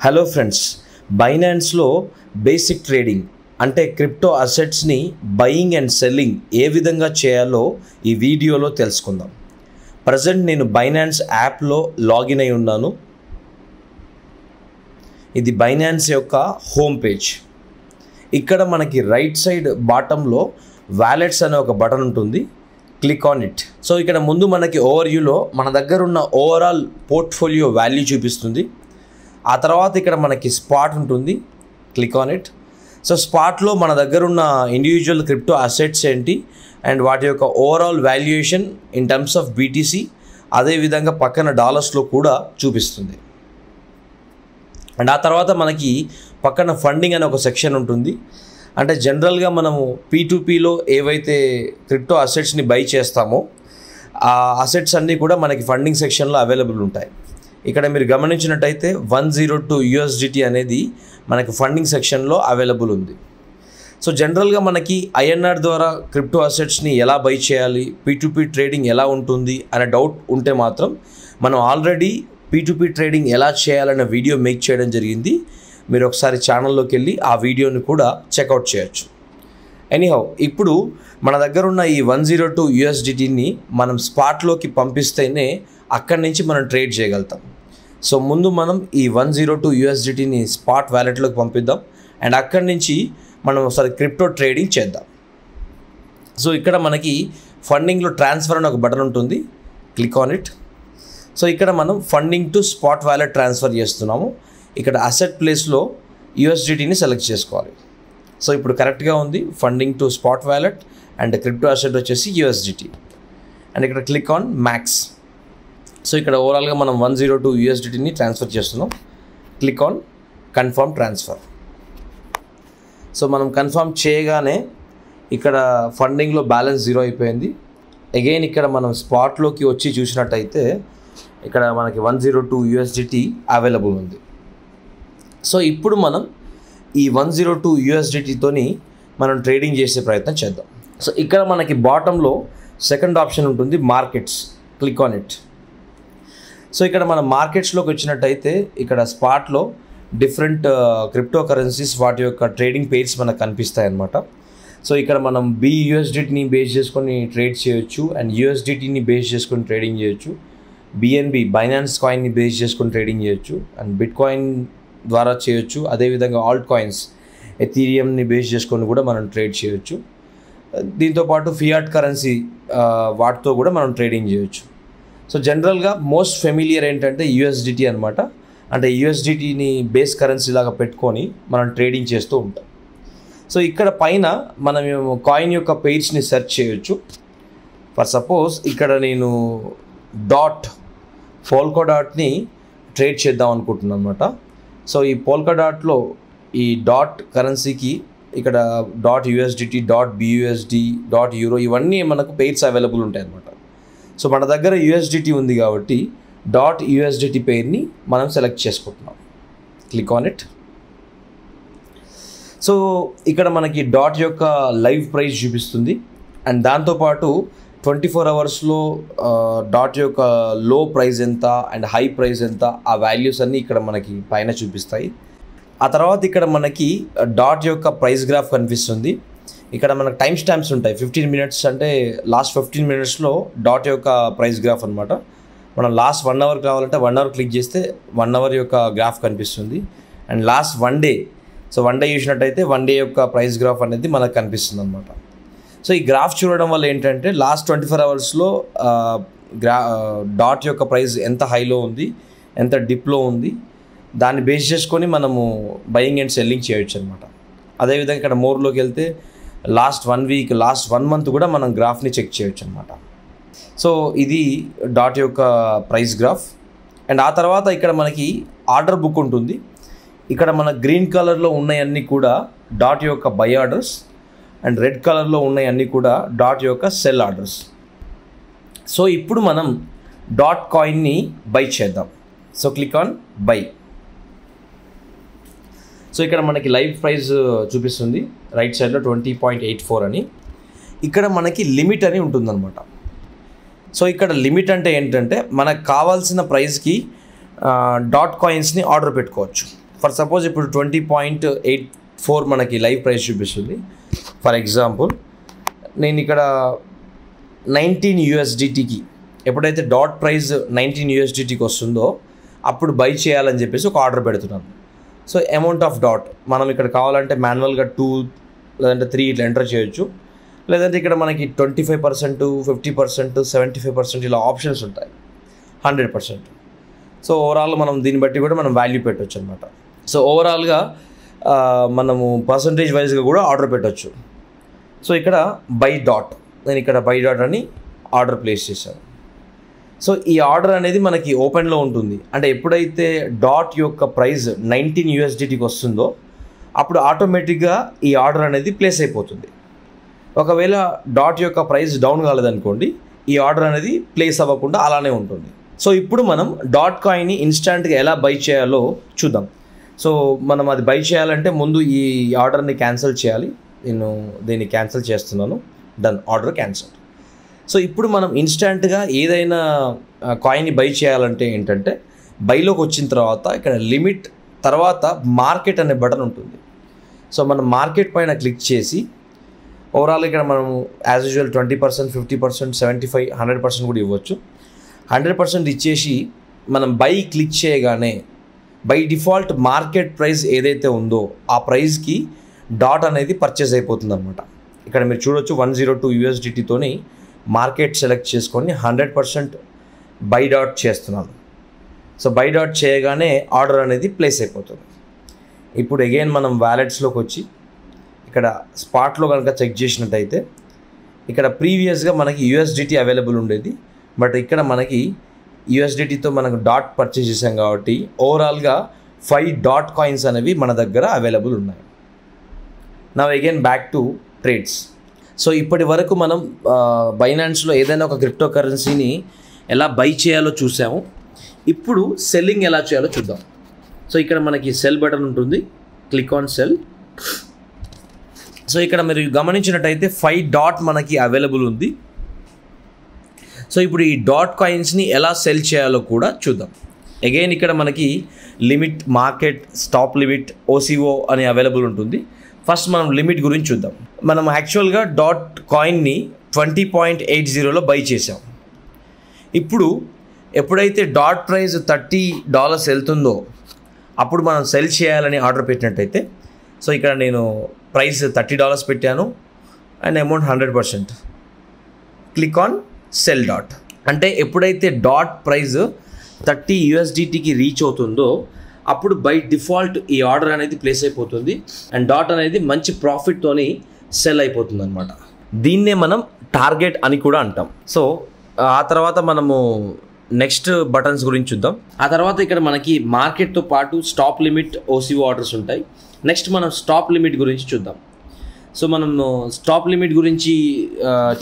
Hello friends, బైనాన్స్లో basic trading అంటే crypto అసెట్స్ని బయింగ్ అండ్ సెల్లింగ్ ఏ విధంగా చేయాలో ఈ వీడియోలో తెలుసుకుందాం. ప్రజెంట్ నేను బైనాన్స్ యాప్లో లాగిన్ అయి ఉన్నాను. ఇది బైనాన్స్ యొక్క హోమ్ పేజ్. ఇక్కడ మనకి రైట్ సైడ్ బాటంలో వ్యాలెట్స్ అనే ఒక బటన్ ఉంటుంది. Click on it. సో ఇక్కడ ముందు మనకి ఓవర్వ్యూలో మన దగ్గర ఉన్న ఓవరాల్ పోర్ట్ఫోలియో వాల్యూ చూపిస్తుంది. ఆ తర్వాత ఇక్కడ మనకి స్పాట్ ఉంటుంది. Click on it. సో స్పాట్లో మన దగ్గర ఉన్న ఇండివిజువల్ క్రిప్టో అసెట్స్ ఏంటి అండ్ వాటి యొక్క overall valuation in terms of BTC, అదేవిధంగా పక్కన డాలర్స్లో కూడా చూపిస్తుంది. అండ్ ఆ తర్వాత మనకి పక్కన ఫండింగ్ అనే ఒక సెక్షన్ ఉంటుంది. అంటే జనరల్గా మనము P2Pలో ఏవైతే క్రిప్టో అసెట్స్ని బై చేస్తామో ఆ అసెట్స్ అన్నీ కూడా మనకి ఫండింగ్ సెక్షన్లో అవైలబుల్ ఉంటాయి. ఇక్కడ మీరు గమనించినట్టయితే 102 USDT అనేది మనకి ఫండింగ్ సెక్షన్లో అవైలబుల్ ఉంది. సో జనరల్గా మనకి INR ద్వారా క్రిప్టో అసెట్స్ని ఎలా బై చేయాలి, P2P ట్రేడింగ్ ఎలా ఉంటుంది అనే డౌట్ ఉంటే మాత్రం మనం ఆల్రెడీ P2P ట్రేడింగ్ ఎలా చేయాలనే వీడియో మేక్ చేయడం జరిగింది. మీరు ఒకసారి ఛానల్లోకి వెళ్ళి ఆ వీడియోని కూడా చెక్అవుట్ చేయొచ్చు. ఎనీహౌ, ఇప్పుడు మన దగ్గర ఉన్న ఈ 102 USDTని మనం స్పాట్లోకి పంపిస్తేనే అక్కడి నుంచి మనం ట్రేడ్ చేయగలుగుతాం. సో ముందు మనం ఈ 102 USDTని స్పాట్ వ్యాలెట్లోకి పంపిద్దాం అండ్ అక్కడి నుంచి మనం ఒకసారి క్రిప్టో ట్రేడింగ్ చేద్దాం. సో ఇక్కడ మనకి ఫండింగ్లో ట్రాన్స్ఫర్ అని ఒక బటన్ ఉంటుంది. Click on it. సో ఇక్కడ మనం funding to spot wallet transfer చేస్తున్నాము. ఇక్కడ అసెట్ ప్లేస్లో USDTని సెలెక్ట్ చేసుకోవాలి. సో ఇప్పుడు కరెక్ట్గా ఉంది. Funding to spot wallet and crypto asset వచ్చేసి USDT. అండ్ ఇక్కడ క్లిక్ ఆన్ మ్యాక్స్. సో ఇక్కడ ఓవరాల్గా మనం 102 USDTని ట్రాన్స్ఫర్ చేస్తున్నాం. Click on confirm transfer. So మనం కన్ఫర్మ్ చేయగానే ఇక్కడ ఫండింగ్లో బ్యాలెన్స్ 0 అయిపోయింది. అగైన్ ఇక్కడ మనం స్పాట్లోకి వచ్చి చూసినట్టయితే ఇక్కడ మనకి 102 USDT అవైలబుల్ ఉంది. సో ఇప్పుడు మనం ఈ 102 USDTతోని మనం ట్రేడింగ్ చేసే ప్రయత్నం చేద్దాం. సో ఇక్కడ మనకి బాటంలో సెకండ్ ఆప్షన్ ఉంటుంది, markets. Click on it. So ఇక్కడ మనం మార్కెట్స్లోకి వచ్చినట్టయితే ఇక్కడ స్పాట్లో డిఫరెంట్ క్రిప్టో కరెన్సీస్ వాటి యొక్క ట్రేడింగ్ పేర్స్ మనకు కనిపిస్తాయి అన్నమాట. సో ఇక్కడ మనం BUSDTని బేస్ చేసుకొని ట్రేడ్ చేయొచ్చు అండ్ USDTని బేస్ చేసుకొని ట్రేడింగ్ చేయొచ్చు. BNB బైనాన్స్ కాయిన్ని బేస్ చేసుకొని ట్రేడింగ్ చేయొచ్చు అండ్ బిట్ కాయిన్ ద్వారా చేయొచ్చు. అదేవిధంగా ఆల్ట్ కాయిన్స్ ఎథీరియంని బేస్ చేసుకొని కూడా మనం ట్రేడ్ చేయొచ్చు. దీంతోపాటు ఫియాట్ కరెన్సీ వాటితో కూడా మనం ట్రేడింగ్ చేయొచ్చు. సో జనరల్గా మోస్ట్ ఫెమిలియర్ ఏంటంటే USDT అనమాట. అంటే USDTని బేస్ కరెన్సీ లాగా పెట్టుకొని మనం ట్రేడింగ్ చేస్తూ ఉంటాం. సో ఇక్కడ పైన మనం కాయిన్ యొక్క పేజ్ని సెర్చ్ చేయొచ్చు. ఫర్ సపోజ్ ఇక్కడ నేను పోల్కా డాట్ని ట్రేడ్ చేద్దాం అనుకుంటున్నాను అనమాట. సో ఈ పోల్కా డాట్లో ఈ డాట్ కరెన్సీకి ఇక్కడ .USDT, .BUSD, .EURO ఇవన్నీ మనకు పేర్స్ అవైలబుల్ ఉంటాయి అన్నమాట. సో మన దగ్గర USDT ఉంది కాబట్టి .USDT పేర్ని మనం సెలెక్ట్ చేసుకుంటున్నాం. Click on it. సో ఇక్కడ మనకి డాట్ యొక్క లైవ్ ప్రైస్ చూపిస్తుంది అండ్ దాంతోపాటు 24 అవర్స్లో డాట్ యొక్క లో ప్రైస్ ఎంత అండ్ హై ప్రైస్ ఎంత, ఆ వాల్యూస్ అన్నీ ఇక్కడ మనకి పైన చూపిస్తాయి. ఆ తర్వాత ఇక్కడ మనకి డాట్ యొక్క ప్రైస్ గ్రాఫ్ కనిపిస్తుంది. ఇక్కడ మనకు టైం స్టాంప్స్ ఉంటాయి. 15 మినిట్స్ అంటే లాస్ట్ 15 మినిట్స్లో డాట్ యొక్క ప్రైస్ గ్రాఫ్ అనమాట. మనం లాస్ట్ 1 అవర్ కావాలంటే 1 అవర్ క్లిక్ చేస్తే 1 అవర్ యొక్క గ్రాఫ్ కనిపిస్తుంది. And last 1 day, so 1 day చూసినట్టయితే 1 డే యొక్క ప్రైస్ గ్రాఫ్ అనేది మనకు కనిపిస్తుంది అనమాట. సో ఈ గ్రాఫ్ చూడడం వల్ల ఏంటంటే లాస్ట్ 24 అవర్స్లో డాట్ యొక్క ప్రైస్ ఎంత హైలో ఉంది, ఎంత డిప్లో ఉంది, దాన్ని బేస్ చేసుకొని మనము బయింగ్ అండ్ సెల్లింగ్ చేయొచ్చు అనమాట. అదేవిధంగా ఇక్కడ మోర్లోకి వెళ్తే లాస్ట్ 1 వీక్, లాస్ట్ 1 మంత్ కూడా మనం గ్రాఫ్ని చెక్ చేయొచ్చు అనమాట. సో ఇది డాట్ యొక్క ప్రైస్ గ్రాఫ్. అండ్ ఆ తర్వాత ఇక్కడ మనకి ఆర్డర్ బుక్ ఉంటుంది. ఇక్కడ మన గ్రీన్ కలర్లో ఉన్నాయన్నీ కూడా డాట్ యొక్క బై ఆర్డర్స్ అండ్ రెడ్ కలర్లో ఉన్నాయన్నీ కూడా డాట్ యొక్క సెల్ ఆర్డర్స్. సో ఇప్పుడు మనం డాట్ కాయిన్ని బై చేద్దాం. So click on by. So ఇక్కడ మనకి లైవ్ ప్రైస్ చూపిస్తుంది రైట్ సైడ్లో 20.84 అని. ఇక్కడ మనకి లిమిట్ అని ఉంటుందన్నమాట. సో ఇక్కడ లిమిట్ అంటే ఏంటంటే మనకు కావాల్సిన ప్రైస్కి డాట్ కాయిన్స్ని ఆర్డర్ పెట్టుకోవచ్చు. ఫర్ సపోజ్ ఇప్పుడు 20.84 మనకి లైవ్ ప్రైస్ చూపిస్తుంది. ఫర్ ఎగ్జాంపుల్ నేను ఇక్కడ 19 USDTకి ఎప్పుడైతే డాట్ ప్రైస్ 19 USDTకి వస్తుందో అప్పుడు బై చేయాలని చెప్పేసి ఒక ఆర్డర్ పెడుతున్నాను. సో అమౌంట్ ఆఫ్ డాట్ మనం ఇక్కడ కావాలంటే మాన్యువల్గా 2 లేదంటే 3 ఇట్లా ఎంటర్ చేయొచ్చు. లేదంటే ఇక్కడ మనకి 25%, 50%, 75% ఇలా ఆప్షన్స్ ఉంటాయి, 100%. సో ఓవరాల్ మనం దీన్ని బట్టి కూడా మనం వాల్యూ పెట్టవచ్చు అనమాట. సో ఓవరాల్గా మనము పర్సంటేజ్ వైజ్గా కూడా ఆర్డర్ పెట్టవచ్చు. సో ఇక్కడ బై డాట్, నేను ఇక్కడ బై డాట్ అని ఆర్డర్ ప్లేస్ చేశాను. సో ఈ ఆర్డర్ అనేది మనకి ఓపెన్లో ఉంటుంది. అంటే ఎప్పుడైతే డాట్ యొక్క ప్రైస్ 19 USDTకి వస్తుందో అప్పుడు ఆటోమేటిక్గా ఈ ఆర్డర్ అనేది ప్లేస్ అయిపోతుంది. ఒకవేళ డాట్ యొక్క ప్రైస్ డౌన్ కాలేదనుకోండి, ఈ ఆర్డర్ అనేది ప్లేస్ అవ్వకుండా అలానే ఉంటుంది. సో ఇప్పుడు మనం డాట్ కాయిన్ని ఇన్స్టాంట్గా ఎలా బై చేయాలో చూద్దాం. సో మనం అది బై చేయాలంటే ముందు ఈ ఆర్డర్ని క్యాన్సిల్ చేయాలి. నేను దీన్ని క్యాన్సిల్ చేస్తున్నాను. Done, order cancel. సో ఇప్పుడు మనం ఇన్స్టాంట్గా ఏదైనా కాయిన్ని బై చేయాలంటే ఏంటంటే బైలోకి వచ్చిన తర్వాత ఇక్కడ లిమిట్ తర్వాత మార్కెట్ అనే బటన్ ఉంటుంది. సో మనం మార్కెట్ పైన క్లిక్ చేసి ఓవరాల్ ఇక్కడ మనం యాజ్ యూజువల్ 20%, 50%, 75%, 100% కూడా ఇవ్వచ్చు. 100% ఇచ్చేసి మనం బై క్లిక్ చేయగానే బై డిఫాల్ట్ మార్కెట్ ప్రైస్ ఏదైతే ఉందో ఆ ప్రైస్కి డాట్ అనేది పర్చేస్ అయిపోతుంది అనమాట. ఇక్కడ మీరు చూడొచ్చు 102 USDTతోని మార్కెట్ సెలెక్ట్ చేసుకొని 100% బై డాట్ చేస్తున్నాను. సో బై డాట్ చేయగానే ఆర్డర్ అనేది ప్లేస్ అయిపోతుంది. ఇప్పుడు అగైన్ మనం వ్యాలెట్స్లోకి వచ్చి ఇక్కడ స్పాట్లో కనుక చెక్ చేసినట్టయితే ఇక్కడ ప్రీవియస్గా మనకి USDT అవైలబుల్ ఉండేది. బట్ ఇక్కడ మనకి USDTతో మనకు డాట్ పర్చేస్ చేసాం కాబట్టి ఓవరాల్గా 5 డాట్ కాయిన్స్ అనేవి మన దగ్గర అవైలబుల్ ఉన్నాయి. Now again back to trades. So ఇప్పటి వరకు మనం బైనాన్స్లో ఏదైనా ఒక క్రిప్టో కరెన్సీని ఎలా బై చేయాలో చూసాము. ఇప్పుడు సెల్లింగ్ ఎలా చేయాలో చూద్దాం. సో ఇక్కడ మనకి సెల్ బటన్ ఉంటుంది, క్లిక్ ఆన్ సెల్. సో ఇక్కడ మీరు గమనించినట్టయితే 5 డాట్ మనకి అవైలబుల్ ఉంది. సో ఇప్పుడు ఈ డాట్ కాయిన్స్ని ఎలా సెల్ చేయాలో కూడా చూద్దాం. అగైన్ ఇక్కడ మనకి limit, market, stop limit, OCO అని అవైలబుల్ ఉంటుంది. ఫస్ట్ మనం లిమిట్ గురించి చూద్దాం. మనం యాక్చువల్గా డాట్ కాయిన్ని 20.80లో బై చేసాం. ఇప్పుడు ఎప్పుడైతే డాట్ ప్రైస్ $30 వెళ్తుందో అప్పుడు మనం సెల్ చేయాలని ఆర్డర్ పెట్టినట్టయితే, సో ఇక్కడ నేను ప్రైస్ $30 పెట్టాను and amount 100%. Click on cell dot. అంటే ఎప్పుడైతే డాట్ ప్రైస్ 30 USDTకి రీచ్ అవుతుందో అప్పుడు బై డిఫాల్ట్ ఈ ఆర్డర్ అనేది ప్లేస్ అయిపోతుంది అండ్ డాట్ అనేది మంచి ప్రాఫిట్తోని సెల్ అయిపోతుంది అనమాట. దీన్నే మనం టార్గెట్ అని కూడా అంటాం. సో ఆ తర్వాత మనము నెక్స్ట్ బటన్స్ గురించి చూద్దాం. ఆ తర్వాత ఇక్కడ మనకి మార్కెట్తో పాటు స్టాప్ లిమిట్, OCO ఆర్డర్స్ ఉంటాయి. నెక్స్ట్ మనం స్టాప్ లిమిట్ గురించి చూద్దాం. సో మనం స్టాప్ లిమిట్ గురించి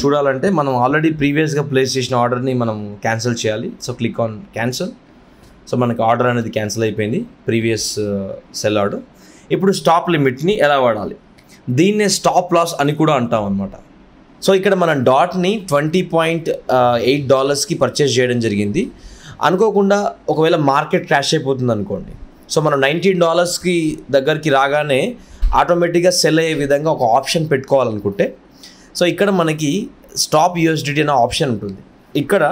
చూడాలంటే మనం ఆల్రెడీ ప్రీవియస్గా ప్లేస్ చేసిన ఆర్డర్ని మనం క్యాన్సిల్ చేయాలి. So click on cancel. So మనకి ఆర్డర్ అనేది క్యాన్సిల్ అయిపోయింది, ప్రీవియస్ సెల్ ఆర్డర్. ఇప్పుడు స్టాప్ లిమిట్ని ఎలా వాడాలి, దీన్నే స్టాప్ లాస్ అని కూడా అంటాం అనమాట. సో ఇక్కడ మనం డాట్ని $20.8కి పర్చేస్ చేయడం జరిగింది. అనుకోకుండా ఒకవేళ మార్కెట్ క్రాష్ అయిపోతుంది అనుకోండి, సో మనం $19కి దగ్గరికి రాగానే ఆటోమేటిక్గా సెల్ అయ్యే విధంగా ఒక ఆప్షన్ పెట్టుకోవాలనుకుంటే, సో ఇక్కడ మనకి స్టాప్ USDT అనే ఆప్షన్ ఉంటుంది. ఇక్కడ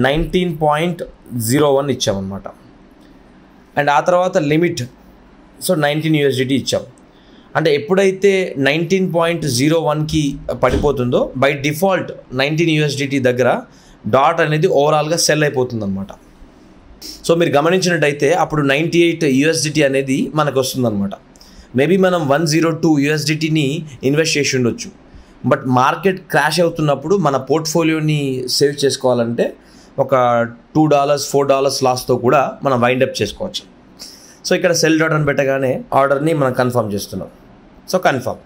19.01 ఇచ్చామన్నమాట. అండ్ ఆ తర్వాత లిమిట్, సో 19 USDT ఇచ్చాం. అంటే ఎప్పుడైతే 19.01కి పడిపోతుందో బై డిఫాల్ట్ 19 USDT దగ్గర డాట్ అనేది ఓవరాల్గా సెల్ అయిపోతుంది అనమాట. సో మీరు గమనించినట్టయితే అప్పుడు 98 USDT అనేది మనకు వస్తుందన్నమాట. మేబీ మనం 102 USDTని ఇన్వెస్ట్ చేసి ఉండొచ్చు. బట్ మార్కెట్ క్రాష్ అవుతున్నప్పుడు మన పోర్ట్ఫోలియోని సేవ్ చేసుకోవాలంటే ఒక $2, $4 లాస్తో కూడా మనం వైండప్ చేసుకోవచ్చు. సో ఇక్కడ సెల్ డాట్ అని పెట్టగానే ఆర్డర్ని మనం కన్ఫర్మ్ చేస్తున్నాం. So confirm.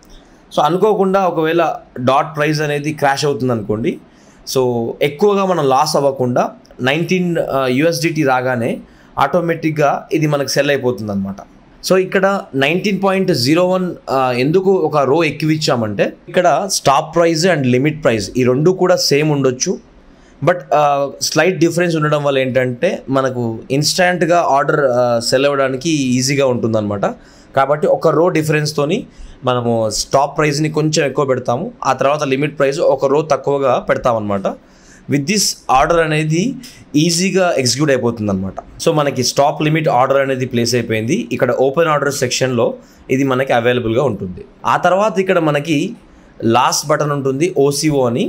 సో అనుకోకుండా ఒకవేళ డాట్ ప్రైస్ అనేది క్రాష్ అవుతుంది అనుకోండి, సో ఎక్కువగా మనం లాస్ అవ్వకుండా 19 USDT రాగానే ఆటోమేటిక్గా ఇది మనకు సెల్ అయిపోతుంది అనమాట. సో ఇక్కడ 19.01 ఎందుకు ఒక రో ఎక్కువ ఇచ్చామంటే ఇక్కడ stop price and limit price ఈ రెండు కూడా సేమ్ ఉండొచ్చు, బట్ స్లైట్ డిఫరెన్స్ ఉండడం వల్ల ఏంటంటే మనకు ఇన్స్టాంట్గా ఆర్డర్ సెల్ అవ్వడానికి ఈజీగా ఉంటుందన్నమాట. కాబట్టి ఒక రో డిఫరెన్స్తోని మనము స్టాప్ ప్రైస్ని కొంచెం ఎక్కువ పెడతాము, ఆ తర్వాత లిమిట్ ప్రైస్ ఒక రో తక్కువగా పెడతామన్నమాట. విత్ దిస్ ఆర్డర్ అనేది ఈజీగా ఎగ్జిక్యూట్ అయిపోతుంది అనమాట. సో మనకి స్టాప్ లిమిట్ ఆర్డర్ అనేది ప్లేస్ అయిపోయింది. ఇక్కడ ఓపెన్ ఆర్డర్ సెక్షన్లో ఇది మనకి అవైలబుల్గా ఉంటుంది. ఆ తర్వాత ఇక్కడ మనకి లాస్ట్ బటన్ ఉంటుంది ఓసిఓ అని.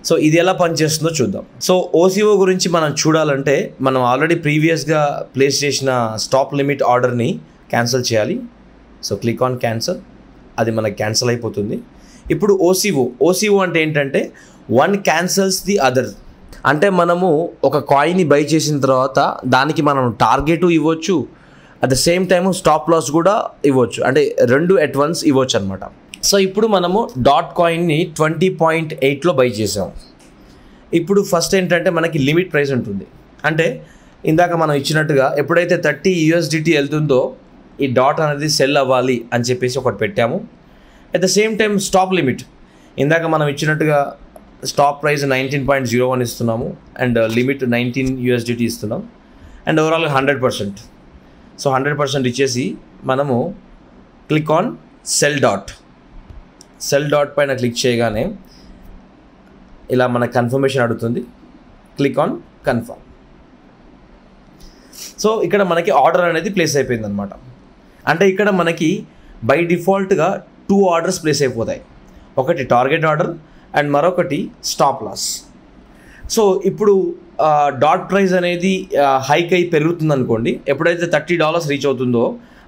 సో ఇది ఎలా పనిచేస్తుందో చూద్దాం. సో ఓసిఓ గురించి మనం చూడాలంటే మనం ఆల్రెడీ ప్రీవియస్గా ప్లేస్ చేసిన స్టాప్ లిమిట్ ఆర్డర్ని క్యాన్సిల్ చేయాలి. సో క్లిక్ ఆన్ క్యాన్సిల్, అది మనకి క్యాన్సిల్ అయిపోతుంది. ఇప్పుడు ఓసిఓ అంటే ఏంటంటే వన్ క్యాన్సల్స్ ది అదర్. అంటే మనము ఒక కాయిన్ని బై చేసిన తర్వాత దానికి మనం టార్గెట్ ఇవ్వచ్చు, at the same time stop loss కూడా ఇవ్వచ్చు, అంటే రెండు ఎట్ వన్స్ ఇవ్వచ్చు అనమాట. సో ఇప్పుడు మనము డాట్ కాయిన్ని 20.8లో బై చేసాం. ఇప్పుడు ఫస్ట్ ఏంటంటే మనకి లిమిట్ ప్రైస్ ఉంటుంది. అంటే ఇందాక మనం ఇచ్చినట్టుగా ఎప్పుడైతే 30 USDT వెళ్తుందో ఈ డాట్ అనేది సెల్ అవ్వాలి అని చెప్పేసి ఒకటి పెట్టాము. At the same time stop limit ఇందాక మనం ఇచ్చినట్టుగా స్టాప్ ప్రైస్ 19.01 ఇస్తున్నాము అండ్ లిమిట్ 19 USDT ఇస్తున్నాం అండ్ ఓవరాల్ 100%. సో 100% ఇచ్చేసి మనము క్లిక్ ఆన్ సెల్ డాట్ పైన క్లిక్ చేయగానే ఇలా మన కన్ఫర్మేషన్ అడుగుతుంది. Click on confirm. సో ఇక్కడ మనకి ఆర్డర్ అనేది ప్లేస్ అయిపోయింది అనమాట. అంటే ఇక్కడ మనకి బై డిఫాల్ట్గా 2 ఆర్డర్స్ ప్లేస్ అయిపోతాయి, ఒకటి టార్గెట్ ఆర్డర్ అండ్ మరొకటి స్టాప్ లాస్. సో ఇప్పుడు డాట్ ప్రైస్ అనేది హైక్ అయి పెరుగుతుంది అనుకోండి. ఎప్పుడైతే $30 రీచ్ అవుతుందో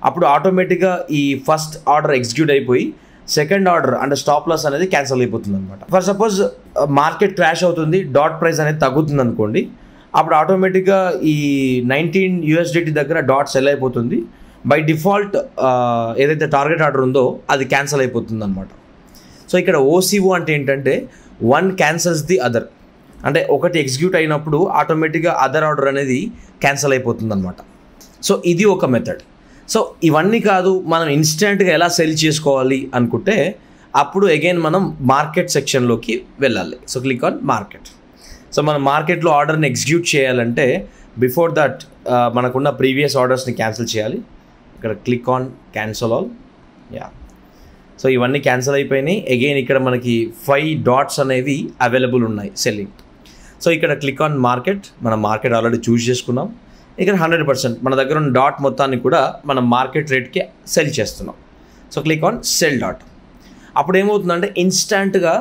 అప్పుడు ఆటోమేటిక్గా ఈ ఫస్ట్ ఆర్డర్ ఎగ్జిక్యూట్ అయిపోయి సెకండ్ ఆర్డర్ అంటే స్టాప్ లాస్ అనేది క్యాన్సిల్ అయిపోతుంది అనమాట. ఫర్ సపోజ్ మార్కెట్ క్రాష్ అవుతుంది, డాట్ ప్రైస్ అనేది తగ్గుతుంది అనుకోండి, అప్పుడు ఆటోమేటిక్గా ఈ 19 USDT దగ్గర డాట్ సెల్ అయిపోతుంది. బై డిఫాల్ట్ ఏదైతే టార్గెట్ ఆర్డర్ ఉందో అది క్యాన్సిల్ అయిపోతుంది అనమాట. సో ఇక్కడ ఓసిఓ అంటే ఏంటంటే వన్ క్యాన్సల్స్ ది అదర్. అంటే ఒకటి ఎగ్జిక్యూట్ అయినప్పుడు ఆటోమేటిక్గా అదర్ ఆర్డర్ అనేది క్యాన్సిల్ అయిపోతుంది అనమాట. సో ఇది ఒక మెథడ్. సో ఇవన్నీ కాదు, మనం ఇన్స్టెంట్గా ఎలా సెల్ చేసుకోవాలి అనుకుంటే అప్పుడు అగైన్ మనం మార్కెట్ సెక్షన్లోకి వెళ్ళాలి. So click on market. So మనం మార్కెట్లో ఆర్డర్ని ఎగ్జిక్యూట్ చేయాలంటే బిఫోర్ దట్ మనకున్న ప్రీవియస్ ఆర్డర్స్ని క్యాన్సిల్ చేయాలి. ఇక్కడ click on cancel all. Yeah, so ఇవన్నీ క్యాన్సిల్ అయిపోయినాయి. అగైన్ ఇక్కడ మనకి 5 డాట్స్ అనేవి అవైలబుల్ ఉన్నాయి సెల్లింగ్. సో ఇక్కడ క్లిక్ ఆన్ మార్కెట్. మనం మార్కెట్ ఆల్రెడీ చూస్ చేసుకున్నాం. ఇక్కడ 100% మన దగ్గర ఉన్న డాట్ మొత్తాన్ని కూడా మనం మార్కెట్ రేట్కి సెల్ చేస్తున్నాం. So click on cell dot. అప్పుడు ఏమవుతుందంటే ఇన్స్టాంట్గా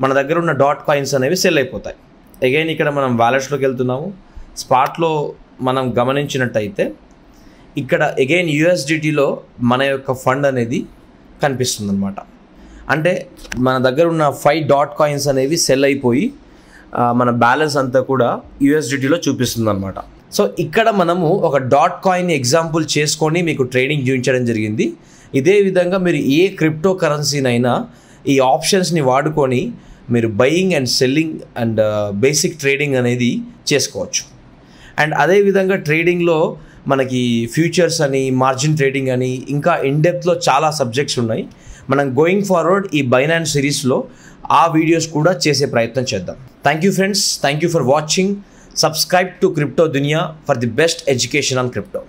మన దగ్గర ఉన్న డాట్ కాయిన్స్ అనేవి సెల్ అయిపోతాయి. అగైన్ ఇక్కడ మనం వ్యాలెట్స్లోకి వెళ్తున్నాము. స్పాట్లో మనం గమనించినట్టయితే ఇక్కడ అగైన్ USDTలో మన యొక్క ఫండ్ అనేది కనిపిస్తుంది అనమాట. అంటే మన దగ్గర ఉన్న 5 డాట్ కాయిన్స్ అనేవి సెల్ అయిపోయి మన బ్యాలెన్స్ అంతా కూడా USDTలో చూపిస్తుంది అనమాట. సో ఇక్కడ మనము ఒక డాట్ కాయిన్ ఎగ్జాంపుల్ చేసుకొని మీకు ట్రేడింగ్ చూపించడం జరిగింది. ఇదే విధంగా మీరు ఏ క్రిప్టో కరెన్సీనైనా ఈ ఆప్షన్స్ని వాడుకొని మీరు buying and selling and basic trading అనేది చేసుకోవచ్చు. అండ్ అదేవిధంగా ట్రేడింగ్లో మనకి ఫ్యూచర్స్ అని, మార్జిన్ ట్రేడింగ్ అని, ఇంకా ఇన్డెప్త్లో చాలా సబ్జెక్ట్స్ ఉన్నాయి. మనం గోయింగ్ ఫార్వర్డ్ ఈ బైనాన్స్ సిరీస్లో ఆ వీడియోస్ కూడా చేసే ప్రయత్నం చేద్దాం. Thank you friends, thank you for watching. Subscribe to CryptoDunia for the best education on crypto.